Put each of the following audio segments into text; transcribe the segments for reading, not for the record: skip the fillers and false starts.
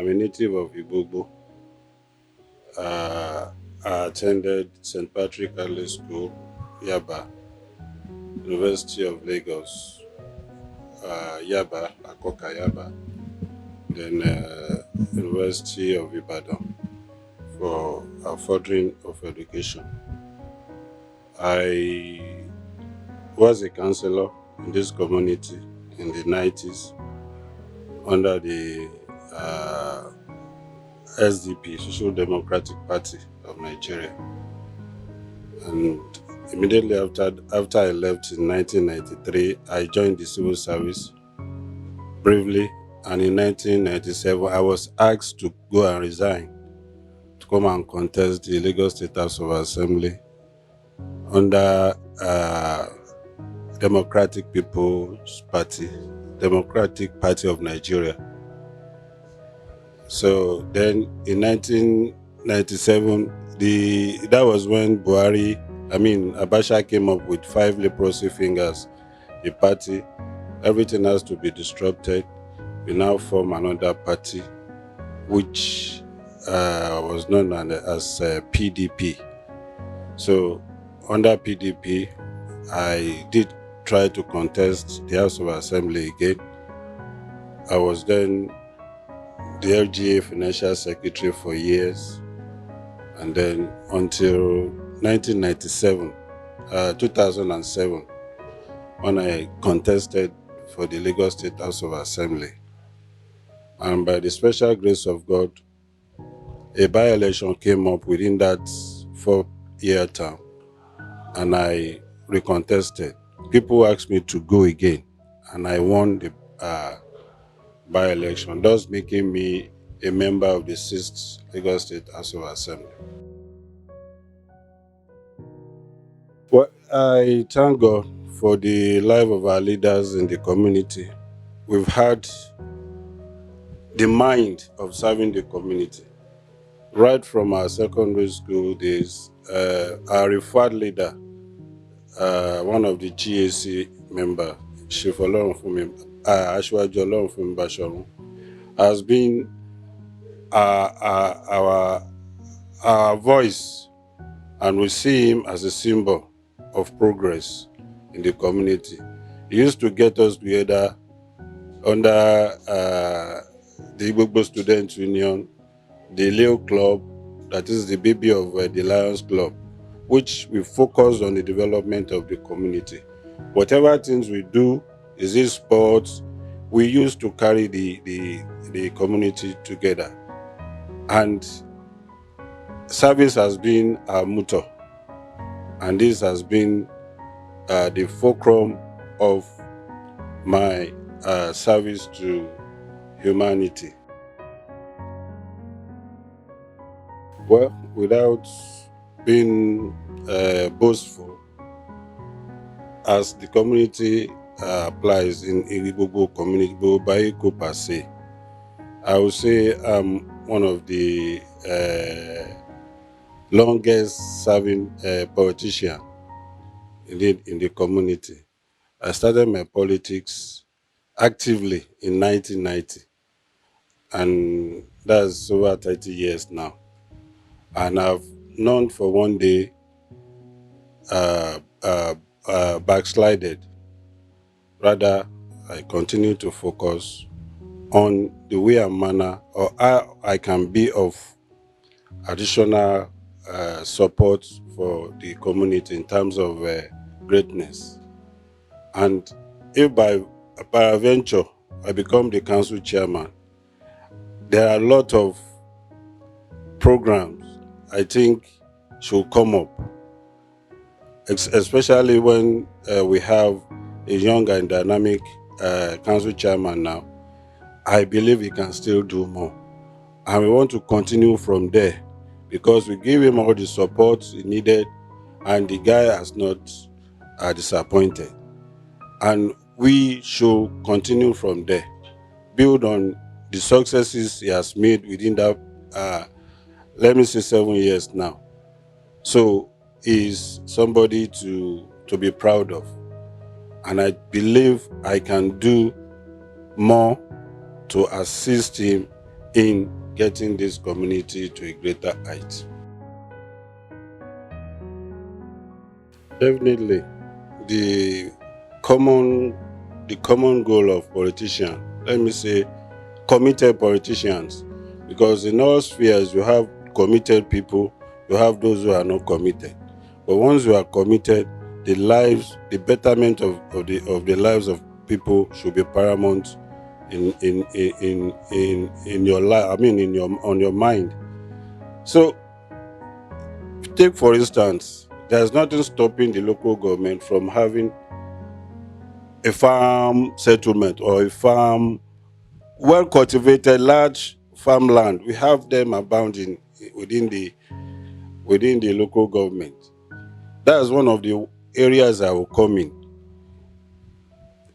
I'm a native of Igbobo. I attended St. Patrick Early School, Yaba, University of Lagos, Yaba, Akoka Yaba, then University of Ibadan for furthering of education. I was a counselor in this community in the 90s under the SDP, Social Democratic Party of Nigeria. And immediately after I left in 1993, I joined the civil service briefly. And in 1997, I was asked to go and resign to come and contest the Lagos State House of Assembly under Democratic People's Party, Democratic Party of Nigeria. So then in 1997, that was when Abacha came up with 5 leprosy fingers, the party. Everything has to be disrupted. We now form another party, which was known as PDP. So under PDP, I did try to contest the House of Assembly again. I was then the LGA Financial Secretary for years, and then until 2007, when I contested for the Lagos State House of Assembly. And by the special grace of God, a by-election came up within that 4-year term, and I recontested. People asked me to go again, and I won the by-election, thus making me a member of the 6th Lagos State House of Assembly. Well, I thank God for the life of our leaders in the community. We've had the mind of serving the community. Right from our secondary school days, our referred leader, one of the GAC members, Chief Olugbenga, Asiwaju Olugbenga Basharun, has been our voice, and we see him as a symbol of progress in the community. He used to get us together under the Igbobo Student Union, the Leo Club, that is the baby of the Lions Club, which we focus on the development of the community. Whatever things we do, is it sports, we used to carry the community together. And service has been our motto, and this has been the fulcrum of my service to humanity. Well, without being boastful, as the community applies in Igbobo community, Igbobo per se, I would say I'm one of the longest serving politician in the community. I started my politics actively in 1990, and that's over 30 years now. And I've known for one day backslided. Rather, I continue to focus on the way and manner, or how I can be of additional support for the community in terms of greatness. And if by adventure I become the council chairman, there are a lot of programs I think should come up, especially when we have a young and dynamic council chairman now. I believe he can still do more, and we want to continue from there, because we give him all the support he needed, and the guy has not disappointed. And we should continue from there, build on the successes he has made within that, let me say, 7 years now. So he's somebody to be proud of. And I believe I can do more to assist him in getting this community to a greater height. Definitely, the common the common goal of politicians, let me say committed politicians, because in all spheres you have committed people, you have those who are not committed. But once you are committed, the betterment of the lives of people should be paramount in your life. I mean, on your mind. So, take for instance, there's nothing stopping the local government from having a farm settlement or a farm, well cultivated large farmland. We have them abounding within the local government. That's one of the areas that will come in,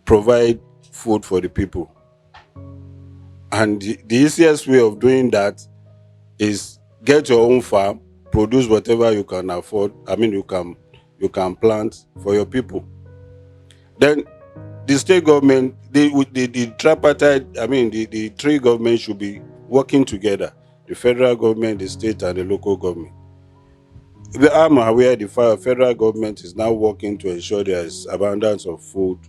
provide food for the people. And the easiest way of doing that is get your own farm, produce whatever you can afford. I mean, you can plant for your people. Then the state government, the tripartite, I mean, the three governments should be working together: the federal government, the state, and the local government. I'm aware the federal government is now working to ensure there is abundance of food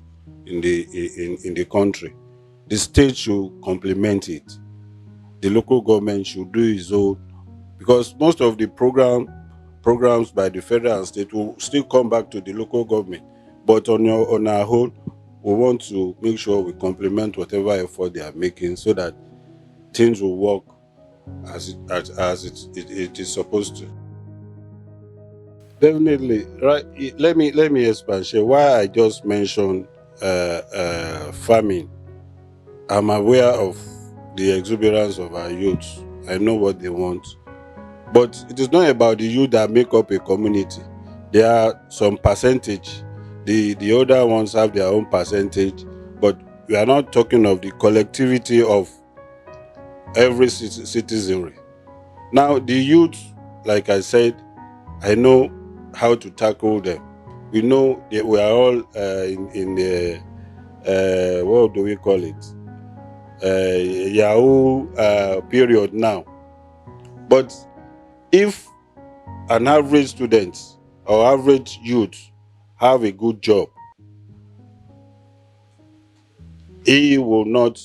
in the country. The state should complement it. The local government should do its own, because most of the programs by the federal and state will still come back to the local government. But on our own, we want to make sure we complement whatever effort they are making, so that things will work as it is supposed to. Definitely, right. Let me expand share why I just mentioned farming. I'm aware of the exuberance of our youth. I know what they want. But it is not about the youth that make up a community. There are some percentage. The older ones have their own percentage, but we are not talking of the collectivity of every citizenry. Now, the youth, like I said, I know how to tackle them. We know that we are all in the what do we call it? Yahoo period now. But if an average student or average youth have a good job, he will not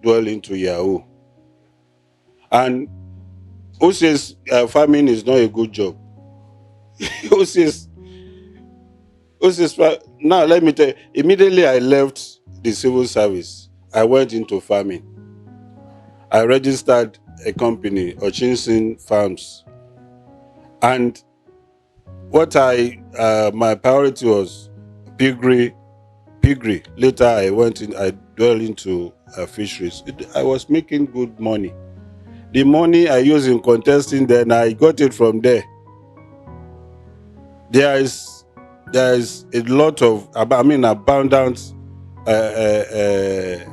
dwell into Yahoo. And who says farming is not a good job? who says now let me tell you, immediately I left the civil service, I went into farming. I registered a company, Oshin Farms. And my priority was piggery. Later I dwelled into fisheries. I was making good money. The money I used in contesting, then I got it from there. There is a lot of, abundance, a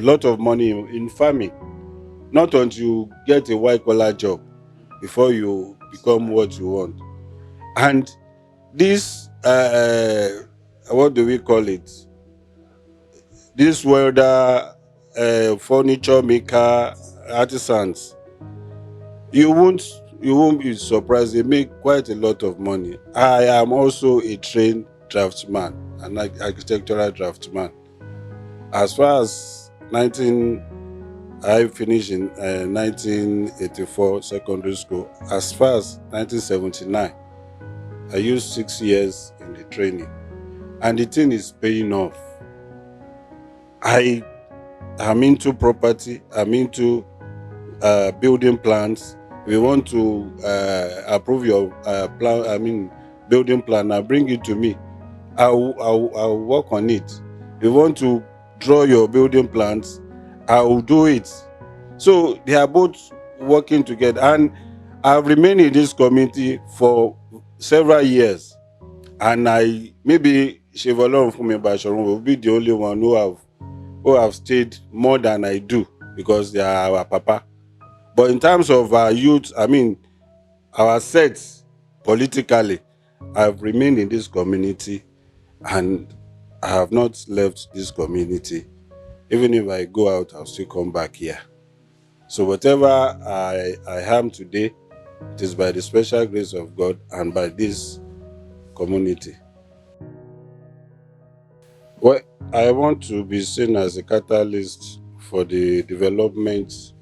lot of money in farming. Not until you get a white collar job before you become what you want. And this, what do we call it? This welder, furniture maker, artisans, you won't be surprised. They make quite a lot of money. I am also a trained draftsman, an architectural draftsman. As far as I finished in 1984 secondary school. As far as 1979, I used 6 years in the training, and the thing is paying off. I am into property. I'm into building plans. We want to approve your building plan. Now bring it to me. I'll work on it. We want to draw your building plans. I will do it. So they are both working together, and I've remained in this community for several years. And maybe Chevalon Fumi Basharon will be the only one who have stayed more than I do, because they are our papa. But in terms of our youth, our sets politically, I've remained in this community, and I have not left this community. Even if I go out, I'll still come back here. So whatever I am today, it is by the special grace of God and by this community. Well, I want to be seen as a catalyst for the development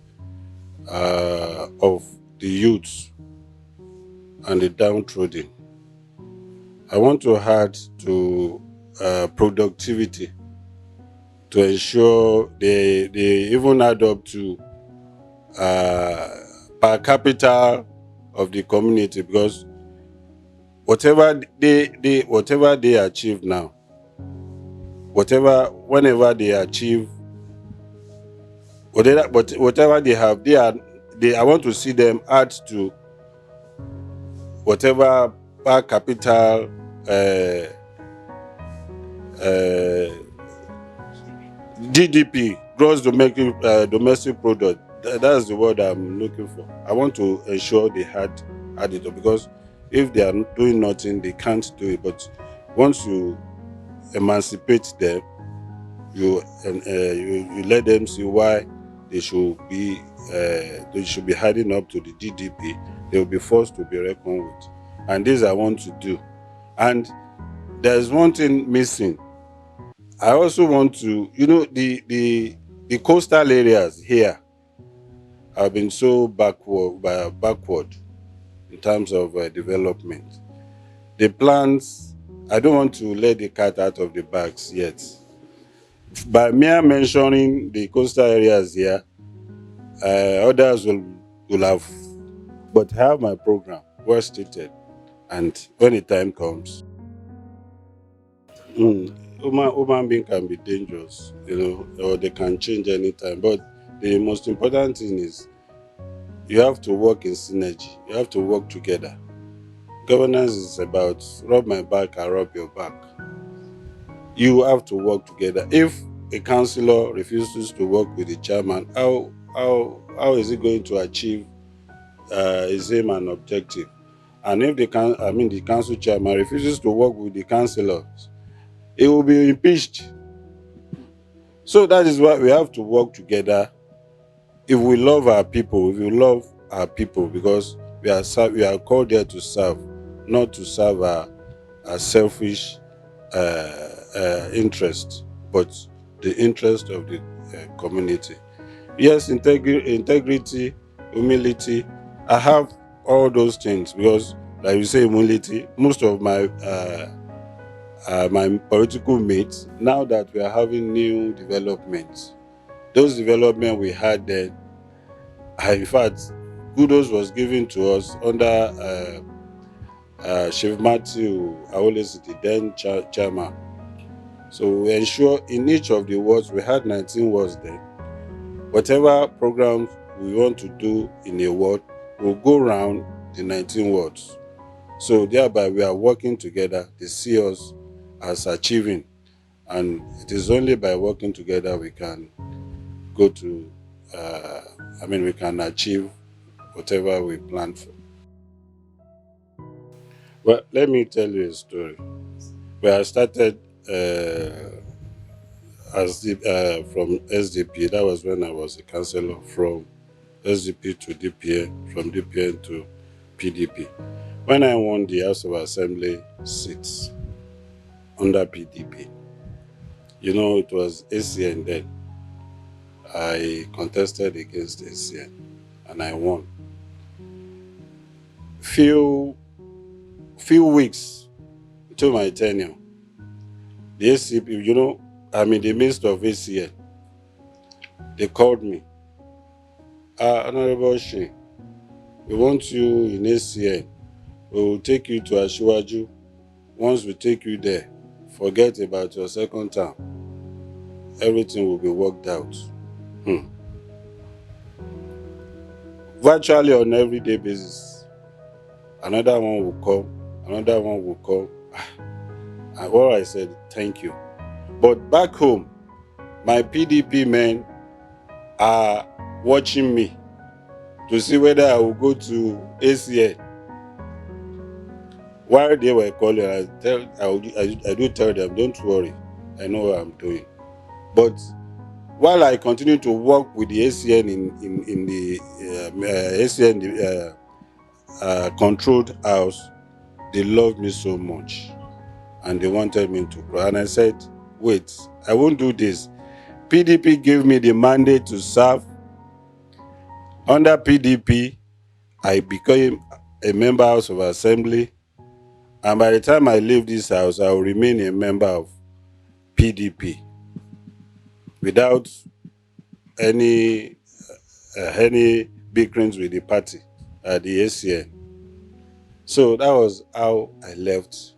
of the youth and the downtrodden. I want to add to productivity to ensure they even add up to per capita of the community, because whatever they achieve now, whenever they achieve whatever they have, I want to see them add to whatever per capita uh, uh, GDP, gross domestic product. That's the word I'm looking for. I want to ensure they had it up, because if they are doing nothing, they can't do it. But once you emancipate them, you let them see why they should be adding up to the GDP. They will be forced to be reckoned with, and this I want to do. And there's one thing missing. I also want to, the coastal areas here have been so backward in terms of development. The plans, I don't want to let the cat out of the bags yet. By mere mentioning the coastal areas here, others will have, but I have my program well stated, and when the time comes, human being can be dangerous, or they can change anytime. But the most important thing is you have to work in synergy. You have to work together. Governance is about rub my back, I rub your back. You have to work together. If a councillor refuses to work with the chairman, how is he going to achieve his aim and objective? And if the council chairman refuses to work with the councillors, he will be impeached. So that is why we have to work together. If we love our people, because we are called there to serve, not to serve our selfish interest, but the interest of the community. Yes, integrity, humility. I have all those things, because, like you say, humility. Most of my political mates, now that we are having new developments, those development we had then, in fact, kudos was given to us under Chief Matthew Awole, the then chairman. So we ensure in each of the wards, we had 19 wards then. Whatever programs we want to do in a ward, we'll go around the 19 wards. So thereby we are working together. They see us as achieving. And it is only by working together we can go to, we can achieve whatever we plan for. Well, let me tell you a story. Where I started from SDP. That was when I was a councillor. From SDP to DPN, from DPN to PDP. When I won the House of Assembly seats under PDP, it was ACN then. I contested against ACN and I won. Few weeks into my tenure, the ACP, I'm in the midst of ACN. They called me. Honourable Oshin, we want you in ACN. We will take you to Ashiwaju. Once we take you there, forget about your second term. Everything will be worked out. Virtually on an everyday basis. Another one will come. Another one will come. And all I said, thank you. But back home, my PDP men are watching me to see whether I will go to ACN. While they were calling, I do tell them, don't worry, I know what I'm doing. But while I continued to work with the ACN in the ACN controlled house, they loved me so much and they wanted me to grow. And I said, wait, I won't do this. PDP gave me the mandate to serve. Under PDP, I became a member House of Assembly. And by the time I leave this house, I will remain a member of PDP without any bickerings with the party, the ACN. So that was how I left.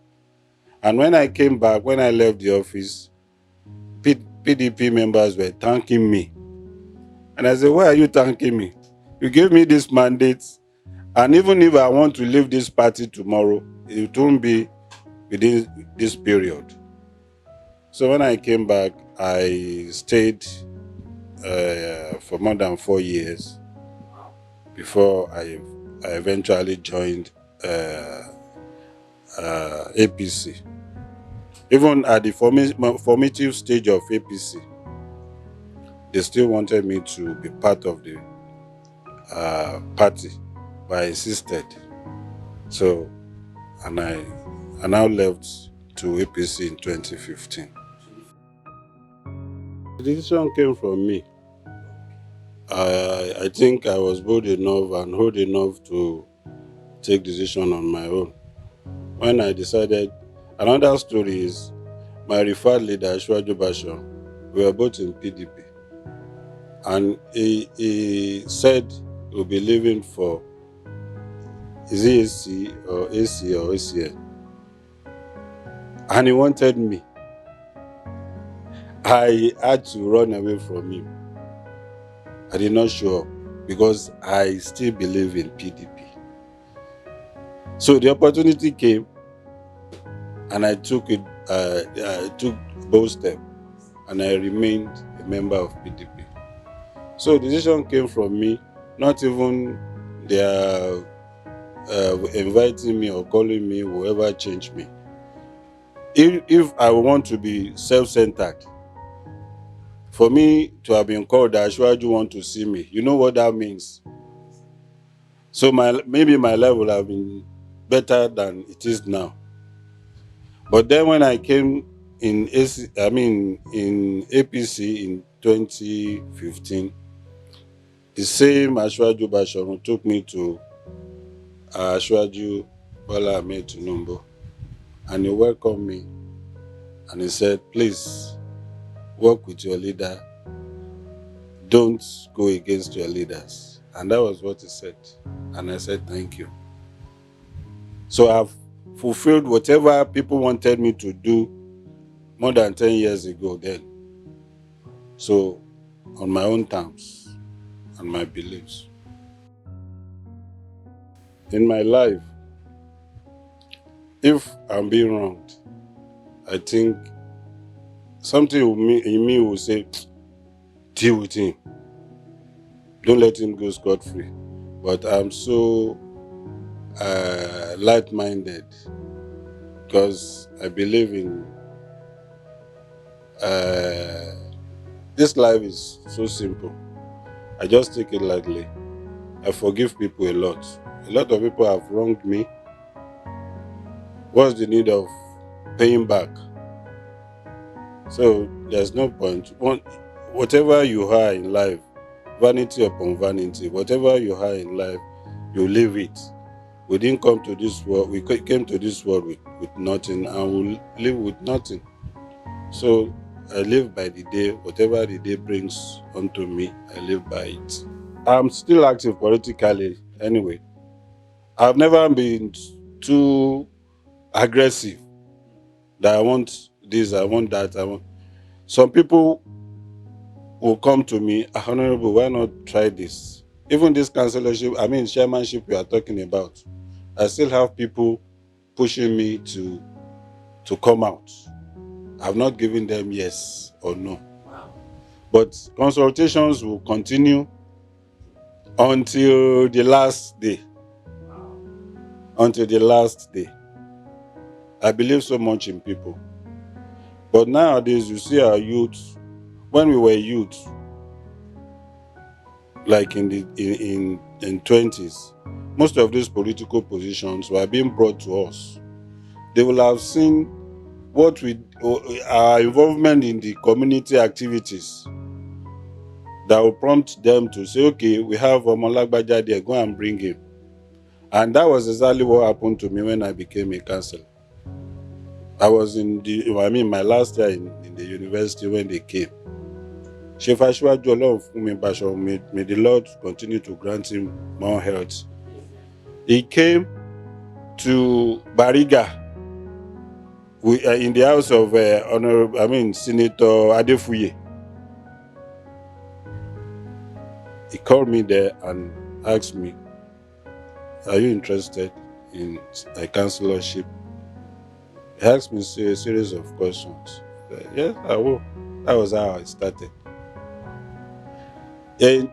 And when I came back, when I left the office, PDP members were thanking me. And I said, why are you thanking me? You gave me this mandate. And even if I want to leave this party tomorrow, it won't be within this period. So when I came back, I stayed for more than 4 years before I eventually joined APC. Even at the formative stage of APC, they still wanted me to be part of the party, but I insisted. So, and I now left to APC in 2015. The decision came from me. I think I was bold enough and old enough to take decision on my own. When I decided, another story is my referred leader, Ashwaju Bashir, we were both in PDP. And he said he'll be leaving for, is it AC or ACN? And he wanted me. I had to run away from him. I did not show up because I still believe in PDP. So the opportunity came and I took it. I took bold step and I remained a member of PDP. So the decision came from me, not even their inviting me or calling me, whoever changed me. If I want to be self-centered, for me to have been called that Ashwaju want to see me, you know what that means. So maybe my level have been better than it is now. But then when I came in APC in 2015, the same Ashwaju Bashorun took me to Ashwaju Bola Ahmed Tinubu, and he welcomed me and he said, please work with your leader, don't go against your leaders. And that was what he said. And I said, thank you. So I've fulfilled whatever people wanted me to do more than 10 years ago then. So on my own terms and my beliefs. In my life, if I'm being wronged, I think something in me will say, deal with him. Don't let him go scot-free. But I'm so light-minded because I believe in this life is so simple. I just take it lightly. I forgive people a lot. A lot of people have wronged me. What's the need of paying back? So there's no point. Whatever you are in life, vanity upon vanity, whatever you are in life, you leave it. We didn't come to this world, we came to this world with nothing and we'll live with nothing. So I live by the day, whatever the day brings unto me, I live by it. I'm still active politically anyway. I've never been too aggressive that I want this, I want that, I want. Some people will come to me, Honourable, why not try this? Even this chairmanship we are talking about, I still have people pushing me to come out. I've not given them yes or no. Wow. But consultations will continue until the last day. Wow. Until the last day. I believe so much in people. But nowadays, you see our youth when we were youth, like in the in 20s, most of these political positions were being brought to us. They will have seen what we our involvement in the community activities that will prompt them to say, okay, we have Olugbenga there, go and bring him. And that was exactly what happened to me when I became a councillor. I was my last year in the university when they came. May the Lord continue to grant him more health. He came to Bariga in the house of Honourable, Senator Adefuye. He called me there and asked me, "Are you interested in a councillorship?" He asked me a series of questions. I said, yes, I will. That was how I started. In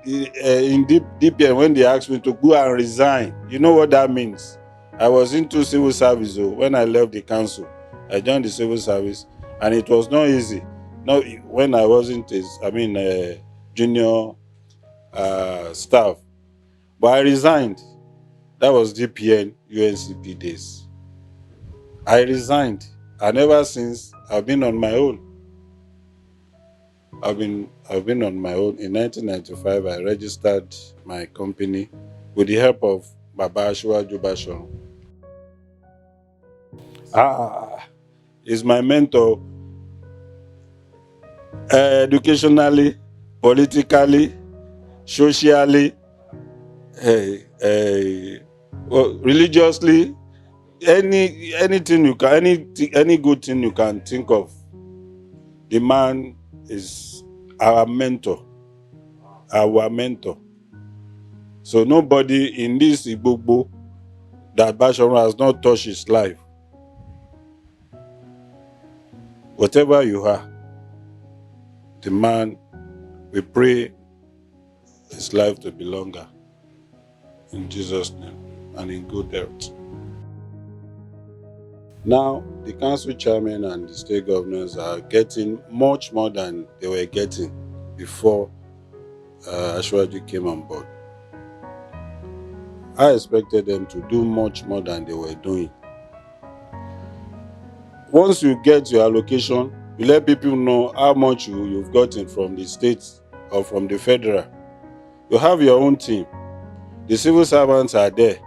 DPN, when they asked me to go and resign, you know what that means? I was into civil service. When I left the council, I joined the civil service, and it was not easy. No, when I wasn't junior staff, but I resigned. That was DPN UNCP days. I resigned, and ever since I've been on my own. I've been on my own. In 1995, I registered my company with the help of Baba Asiwaju Basharu. He's my mentor, educationally, politically, socially, religiously, anything you can, any good thing you can think of. The man is our mentor. So nobody in this Igbogbo that Basharu has not touched his life. Whatever you are, the man, we pray his life to be longer. In Jesus' name, and in good health. Now, the council chairman and the state governors are getting much more than they were getting before Asiwaju came on board. I expected them to do much more than they were doing. Once you get your allocation, you let people know how much you've gotten from the state or from the federal. You have your own team. The civil servants are there.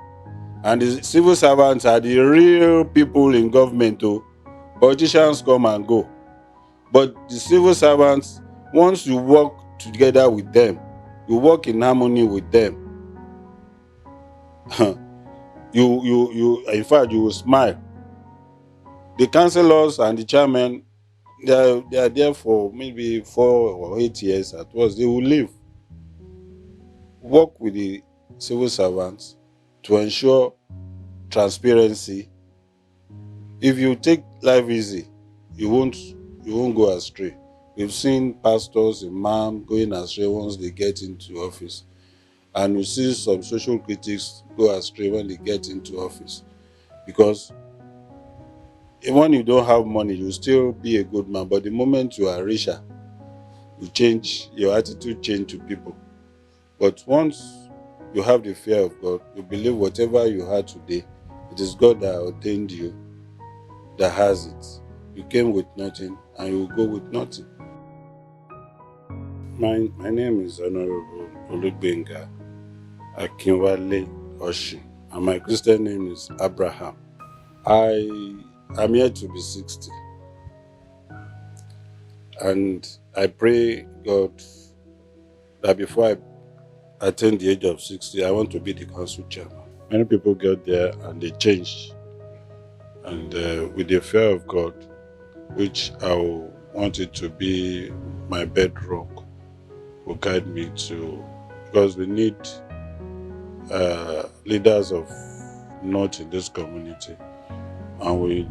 And the civil servants are the real people in government. Politicians come and go. But the civil servants, once you work together with them, you work in harmony with them, in fact, you will smile. The councillors and the chairman, they are there for maybe 4 or 8 years. At once, they will leave. Work with the civil servants to ensure transparency. If you take life easy, you won't go astray. We've seen pastors, imams going astray once they get into office. And you see some social critics go astray when they get into office. Because when you don't have money, you still be a good man. But the moment you are richer, you change, your attitude change to people. But once you have the fear of God, you believe whatever you had today, it is God that ordained you, that has it. You came with nothing, and you will go with nothing. My name is Honourable Olugbenga Akinwale Oshin, and my Christian name is Abraham. I am here to be 60, and I pray God that before I attain the age of 60, I want to be the council chairman. Many people get there and they change, and with the fear of God, which I want it to be my bedrock, will guide me to, because we need leaders of note in this community, and we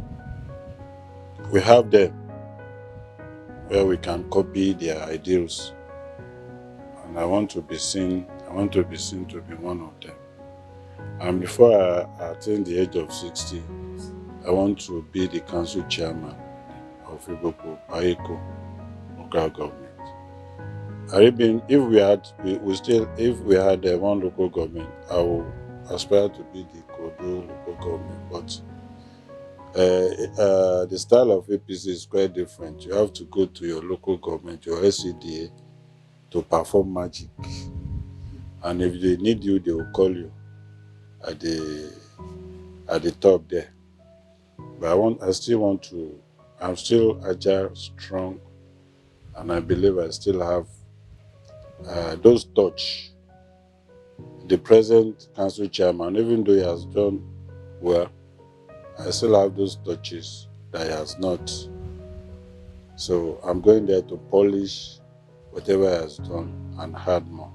have them where we can copy their ideals, and I want to be seen to be one of them. And before I attain the age of 60, I want to be the council chairman of Ibopo Aiko local government. If we had one local government, I will aspire to be the Kodo local government. But the style of APC is quite different. You have to go to your local government, your SCDA, to perform magic. And if they need you, they will call you at the top there. But I'm still agile, strong, and I believe I still have those touch. The present council chairman, even though he has done well, I still have those touches that he has not. So I'm going there to polish whatever he has done and add more.